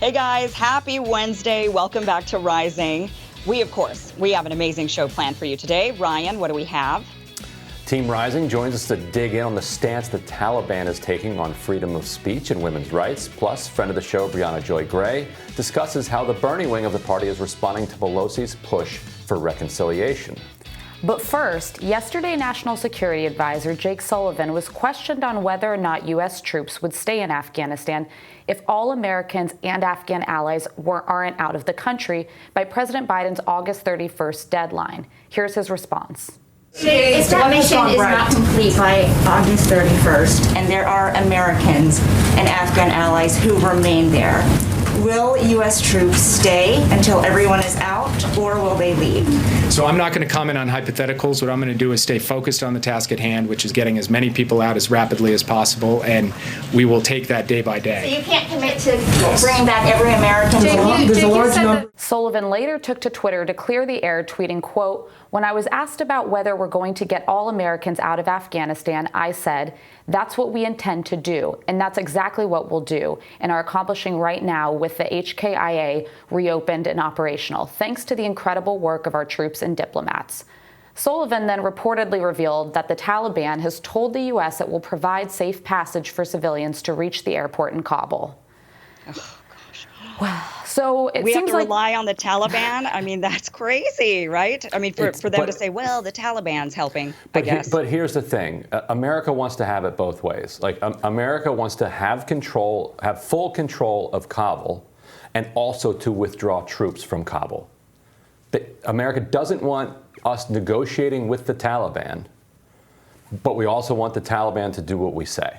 Hey guys, happy Wednesday. Welcome back to Rising. We have an amazing show planned for you today. Ryan, what do we have? Team Rising joins us to dig in on the stance the Taliban is taking on freedom of speech and women's rights. Plus, friend of the show, Brianna Joy Gray, discusses how the Bernie wing of the party is responding to Pelosi's push for reconciliation. But first, yesterday National Security Advisor Jake Sullivan was questioned on whether or not U.S. troops would stay in Afghanistan if all Americans and Afghan allies aren't out of the country by President Biden's August 31st deadline. Here's his response. If that mission is not complete by August 31st, and there are Americans and Afghan allies who remain there, will U.S. troops stay until everyone is out, or will they leave? So I'm not going to comment on hypotheticals. What I'm going to do is stay focused on the task at hand, which is getting as many people out as rapidly as possible, and we will take that day by day. So you can't commit to bringing back every American. Sullivan later took to Twitter to clear the air, tweeting, quote, "When I was asked about whether we're going to get all Americans out of Afghanistan, I said, that's what we intend to do, and that's exactly what we'll do and are accomplishing right now with the HKIA reopened and operational, thanks to the incredible work of our troops and diplomats." Sullivan then reportedly revealed that the Taliban has told the U.S. it will provide safe passage for civilians to reach the airport in Kabul. Oh, gosh. Well, so it we seems have to like rely on the Taliban. I mean, that's crazy, right? I mean, for them to say, well, the Taliban's helping, I guess. But here's the thing. America wants to have it both ways. Like, America wants to have full control of Kabul and also to withdraw troops from Kabul. America doesn't want us negotiating with the Taliban, but we also want the Taliban to do what we say.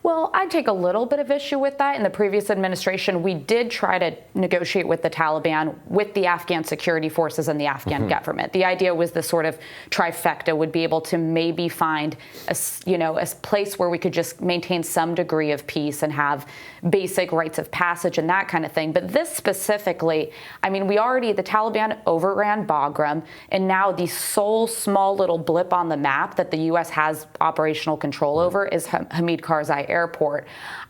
Well, I take a little bit of issue with that. In the previous administration, we did try to negotiate with the Taliban, with the Afghan security forces and the Afghan government. The idea was this sort of trifecta would be able to maybe find a place where we could just maintain some degree of peace and have basic rites of passage and that kind of thing. But this specifically, I mean, the Taliban overran Bagram, and now the sole small little blip on the map that the U.S. has operational control over is Hamid Karzai Airport.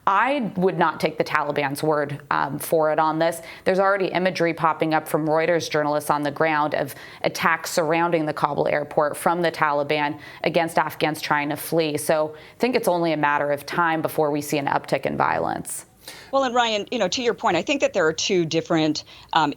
I would not take the Taliban's word for it on this. There's already imagery popping up from Reuters journalists on the ground of attacks surrounding the Kabul airport from the Taliban against Afghans trying to flee. So I think it's only a matter of time before we see an uptick in violence. Well, and Ryan, to your point, I think that there are two different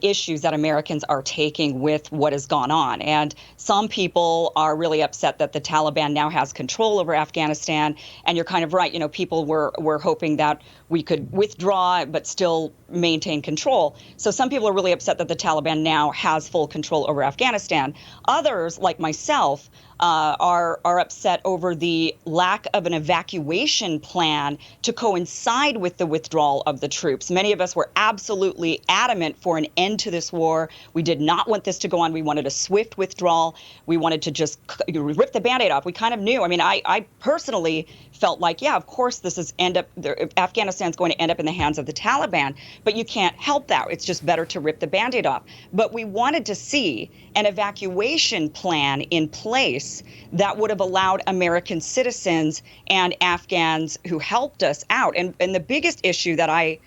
issues that Americans are taking with what has gone on. And some people are really upset that the Taliban now has control over Afghanistan. And you're kind of right. People were hoping that we could withdraw but still maintain control. So some people are really upset that the Taliban now has full control over Afghanistan. Others, like myself, are upset over the lack of an evacuation plan to coincide with the withdrawal of the troops. Many of us were absolutely adamant for an end to this war. We did not want this to go on. We wanted a swift withdrawal. We wanted to just rip the Band-Aid off. We kind of knew. I mean, I personally felt like, yeah, of course, Afghanistan's going to end up in the hands of the Taliban, but you can't help that. It's just better to rip the Band-Aid off. But we wanted to see an evacuation plan in place that would have allowed American citizens and Afghans who helped us out. And the biggest issue that I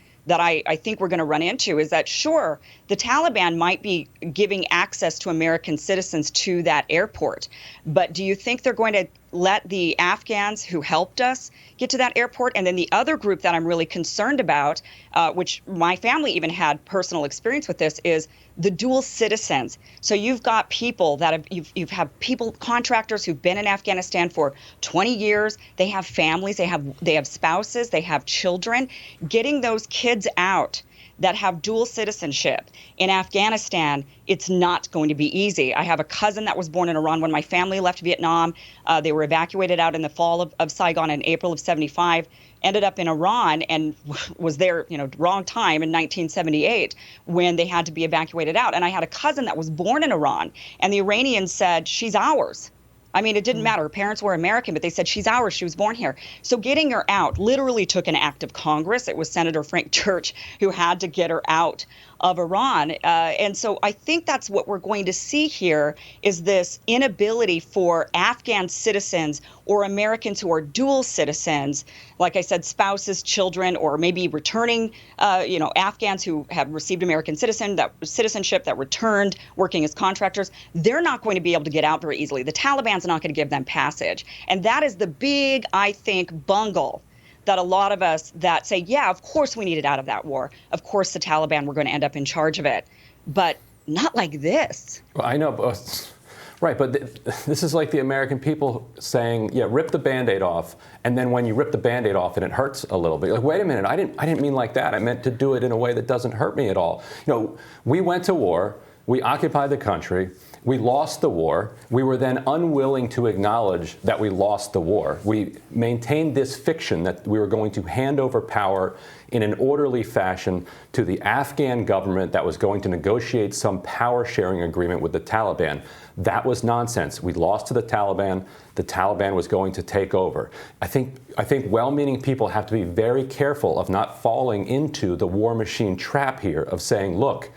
think we're going to run into is that, sure, the Taliban might be giving access to American citizens to that airport, but do you think they're going to let the Afghans who helped us get to that airport? And then the other group that I'm really concerned about, which my family even had personal experience with this, is the dual citizens. So you've got people that you've people, contractors who've been in Afghanistan for 20 years. They have families, they have spouses, they have children. Getting those kids out that have dual citizenship in Afghanistan, it's not going to be easy. I have a cousin that was born in Iran when my family left Vietnam. They were evacuated out in the fall of Saigon in April of 75, ended up in Iran and was there, wrong time in 1978 when they had to be evacuated out. And I had a cousin that was born in Iran, and the Iranians said, she's ours. I mean, it didn't matter. Her parents were American, but they said, she's ours. She was born here. So getting her out literally took an act of Congress. It was Senator Frank Church who had to get her out of Iran. And so I think that's what we're going to see here is this inability for Afghan citizens or Americans who are dual citizens, like I said, spouses, children, or maybe returning, Afghans who have received American citizenship that returned working as contractors. They're not going to be able to get out very easily. The Taliban's not going to give them passage. And that is the big, I think, bungle that a lot of us that say, yeah, of course we needed out of that war. Of course the Taliban were going to end up in charge of it. But not like this. Well, I know, right, but this is like the American people saying, yeah, rip the Band-Aid off, and then when you rip the Band-Aid off and it hurts a little bit, like, wait a minute, I didn't mean like that. I meant to do it in a way that doesn't hurt me at all. We went to war, we occupied the country, we lost the war. We were then unwilling to acknowledge that we lost the war. We maintained this fiction that we were going to hand over power in an orderly fashion to the Afghan government that was going to negotiate some power-sharing agreement with the Taliban. That was nonsense. We lost to the Taliban. The Taliban was going to take over. I think well-meaning people have to be very careful of not falling into the war machine trap here of saying, look,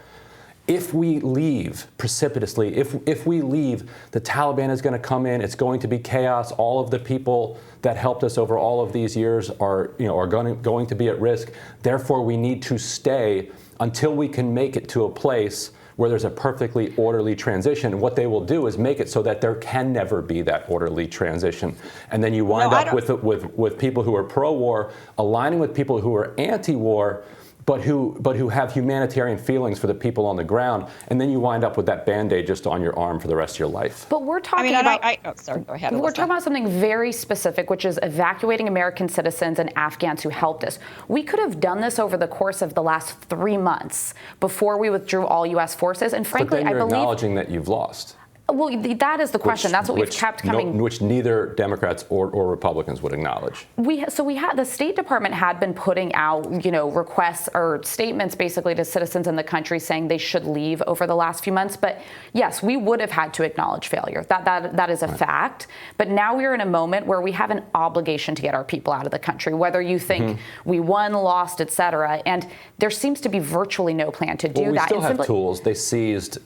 if we leave precipitously, if we leave, the Taliban is going to come in. It's going to be chaos. All of the people that helped us over all of these years are going to be at risk. Therefore, we need to stay until we can make it to a place where there's a perfectly orderly transition. And what they will do is make it so that there can never be that orderly transition. And then you wind up with people who are pro-war aligning with people who are anti-war, but who have humanitarian feelings for the people on the ground, and then you wind up with that Band-Aid just on your arm for the rest of your life. But we're talking We're talking about something very specific, which is evacuating American citizens and Afghans who helped us. We could have done this over the course of the last 3 months before we withdrew all U.S. forces, and frankly, but then you're acknowledging that you've lost. Well, that is the question. That's what we've kept coming. Which neither Democrats or Republicans would acknowledge. The State Department had been putting out, requests or statements basically to citizens in the country saying they should leave over the last few months. But yes, we would have had to acknowledge failure. That is a fact. But now we're in a moment where we have an obligation to get our people out of the country, whether you think we won, lost, et cetera. And there seems to be virtually no plan to do that. We still have tools. They seized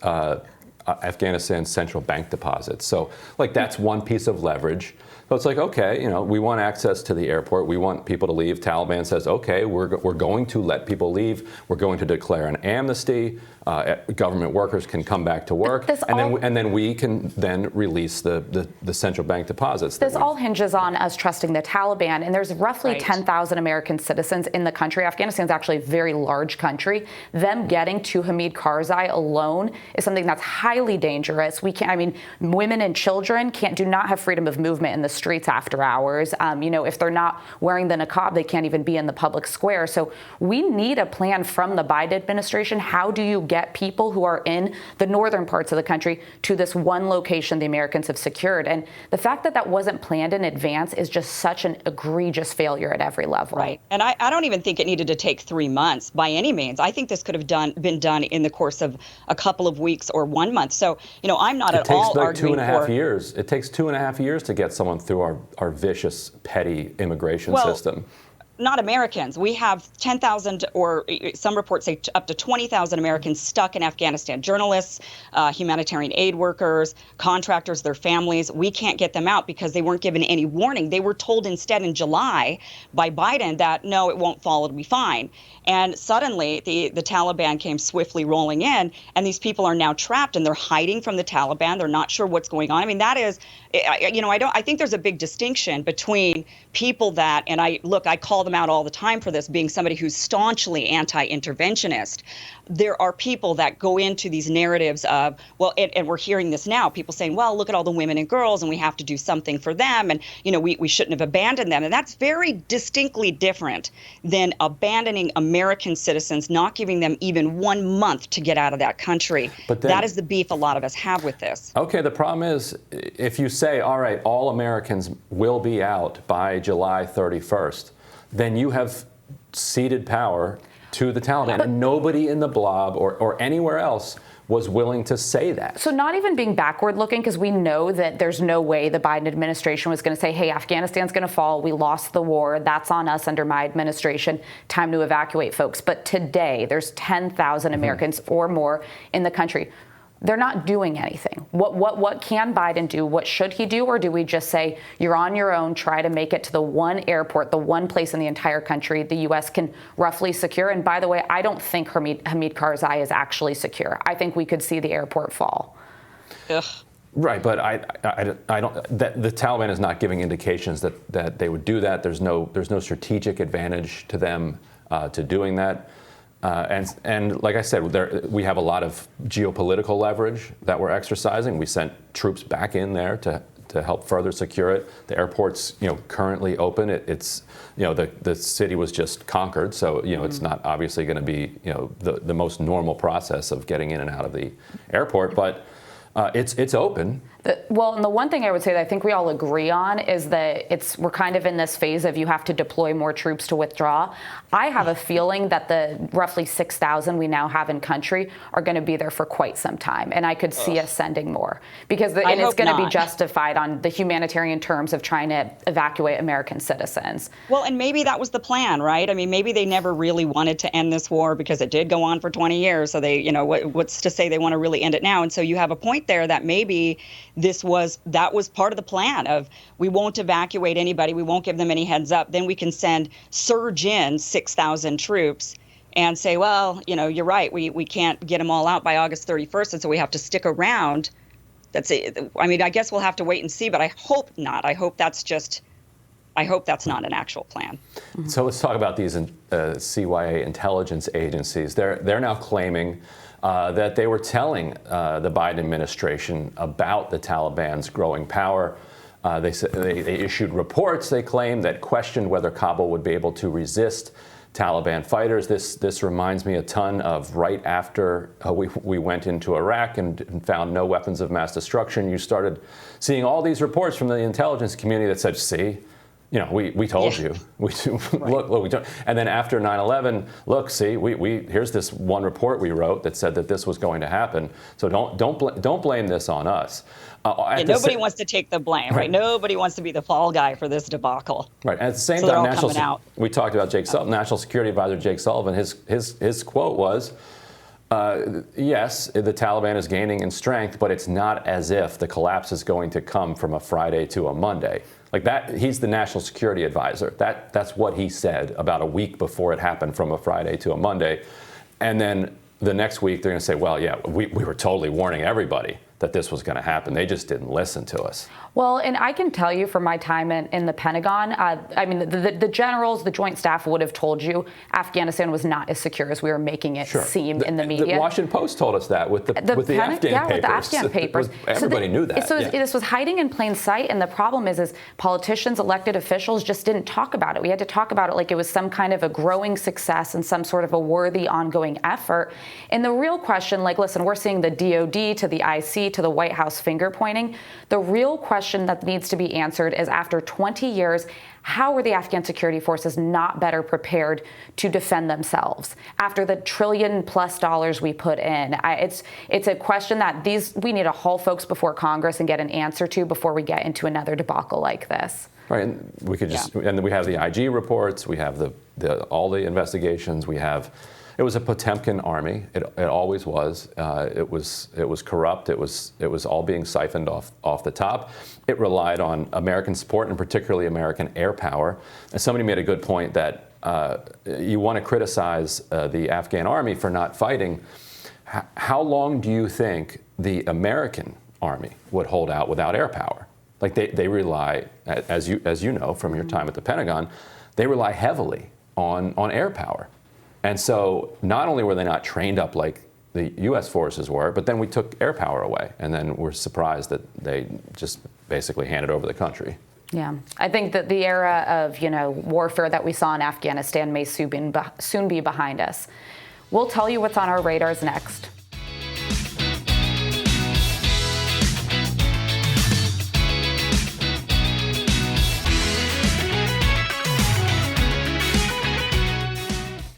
Afghanistan's central bank deposits. So, that's one piece of leverage. So it's like, okay, we want access to the airport. We want people to leave. Taliban says, okay, we're going to let people leave. We're going to declare an amnesty. Government workers can come back to work, and then we can then release the central bank deposits. This all hinges on us trusting the Taliban, and there's roughly 10,000 American citizens in the country. Afghanistan's actually a very large country. Them getting to Hamid Karzai alone is something that's highly dangerous. Women and children do not have freedom of movement in the streets after hours. If they're not wearing the niqab, they can't even be in the public square. So we need a plan from the Biden administration. How do you get people who are in the northern parts of the country to this one location the Americans have secured? And the fact that wasn't planned in advance is just such an egregious failure at every level. Right. And I don't even think it needed to take 3 months by any means. I think this could have been done in the course of a couple of weeks or 1 month. So, I'm not at all arguing for... It takes 2.5 years. It takes 2.5 years to get someone through our vicious, petty immigration system. Not Americans. We have 10,000, or some reports say up to 20,000 Americans stuck in Afghanistan. Journalists, humanitarian aid workers, contractors, their families. We can't get them out because they weren't given any warning. They were told instead in July by Biden that, no, it won't fall, it'll be fine. And suddenly the Taliban came swiftly rolling in, and these people are now trapped, and they're hiding from the Taliban. They're not sure what's going on. I mean, that is, I think there's a big distinction between people that, and I call them out all the time for this, being somebody who's staunchly anti-interventionist. There are people that go into these narratives of, well, and we're hearing this now, people saying, well, look at all the women and girls, and we have to do something for them, and we shouldn't have abandoned them. And that's very distinctly different than abandoning American citizens, not giving them even 1 month to get out of that country. But that is the beef a lot of us have with this. Okay, the problem is, if you say, all right, all Americans will be out by July 31st, then you have ceded power to the Taliban, and nobody in the blob or anywhere else was willing to say that. So not even being backward looking, because we know that there's no way the Biden administration was going to say, hey, Afghanistan's going to fall. We lost the war. That's on us under my administration. Time to evacuate folks. But today, there's 10,000 Americans or more in the country. They're not doing anything. What can Biden do? What should he do? Or do we just say, you're on your own, try to make it to the one airport, the one place in the entire country the U.S. can roughly secure? And by the way, I don't think Hamid Karzai is actually secure. I think we could see the airport fall. Ugh. Right, but I don't. The Taliban is not giving indications that they would do that. There's no strategic advantage to them to doing that. And like I said, we have a lot of geopolitical leverage that we're exercising. We sent troops back in there to help further secure it. The airport's currently open. It's the city was just conquered, so it's not obviously going to be the most normal process of getting in and out of the airport, but it's open. Well, and the one thing I would say that I think we all agree on is that we're kind of in this phase of you have to deploy more troops to withdraw. I have a feeling that the roughly 6,000 we now have in country are going to be there for quite some time, and I could see us sending more because and it's going to be justified on the humanitarian terms of trying to evacuate American citizens. Well, and maybe that was the plan, right? I mean, maybe they never really wanted to end this war because it did go on for 20 years. So they, what's to say they want to really end it now? And so you have a point there that maybe that was part of the plan of we won't evacuate anybody, we won't give them any heads up, then we can surge in 6,000 troops and say, well, you're right, we can't get them all out by August 31st, and so we have to stick around. That's it. I mean, I guess we'll have to wait and see, but I hope not. I hope that's not an actual plan. So let's talk about these CYA intelligence agencies. They're now claiming that they were telling the Biden administration about the Taliban's growing power. They issued reports, they claim, that questioned whether Kabul would be able to resist Taliban fighters. This reminds me a ton of right after we went into Iraq and found no weapons of mass destruction. You started seeing all these reports from the intelligence community that said, see, we told you. Look, we don't. And then after 9/11, look, see, here's this one report we wrote that said that this was going to happen. So don't blame this on us. Nobody wants to take the blame, right? Nobody wants to be the fall guy for this debacle. Right. And at the same time, we talked about Jake Sullivan, National Security Advisor Jake Sullivan. His quote was, yes, the Taliban is gaining in strength, but it's not as if the collapse is going to come from a Friday to a Monday. Like that, he's the National Security Advisor. That's what he said about a week before it happened, from a Friday to a Monday. And then the next week, they're going to say, well, yeah, we were totally warning everybody that this was going to happen. They just didn't listen to us. Well, and I can tell you from my time in the Pentagon, I mean, the generals, the Joint Staff would have told you Afghanistan was not as secure as we were making it seem in the media. The Washington Post told us that with the Afghan papers. Yeah, with the Afghan papers. Everybody knew that. So this was hiding in plain sight, and the problem is politicians, elected officials just didn't talk about it. We had to talk about it like it was some kind of a growing success and some sort of a worthy ongoing effort. And the real question, listen, we're seeing the DOD to the IC to the White House finger pointing. The real question that needs to be answered is, after 20 years, how were the Afghan security forces not better prepared to defend themselves after the $1 trillion+ we put in? It's a question that we need to haul folks before Congress and get an answer to before we get into another debacle like this. Right, and we could and we have the IG reports, we have all the investigations, it was a Potemkin army. It always was. It was corrupt. It was all being siphoned off the top. It relied on American support, and particularly American air power. And somebody made a good point that you want to criticize the Afghan army for not fighting. How long do you think the American army would hold out without air power? Like they rely, as you know from your time at the Pentagon, they rely heavily on air power. And so not only were they not trained up like the U.S. forces were, but then we took air power away, and then we're surprised that they just basically handed over the country. Yeah, I think that the era of warfare that we saw in Afghanistan may soon be behind us. We'll tell you what's on our radars next.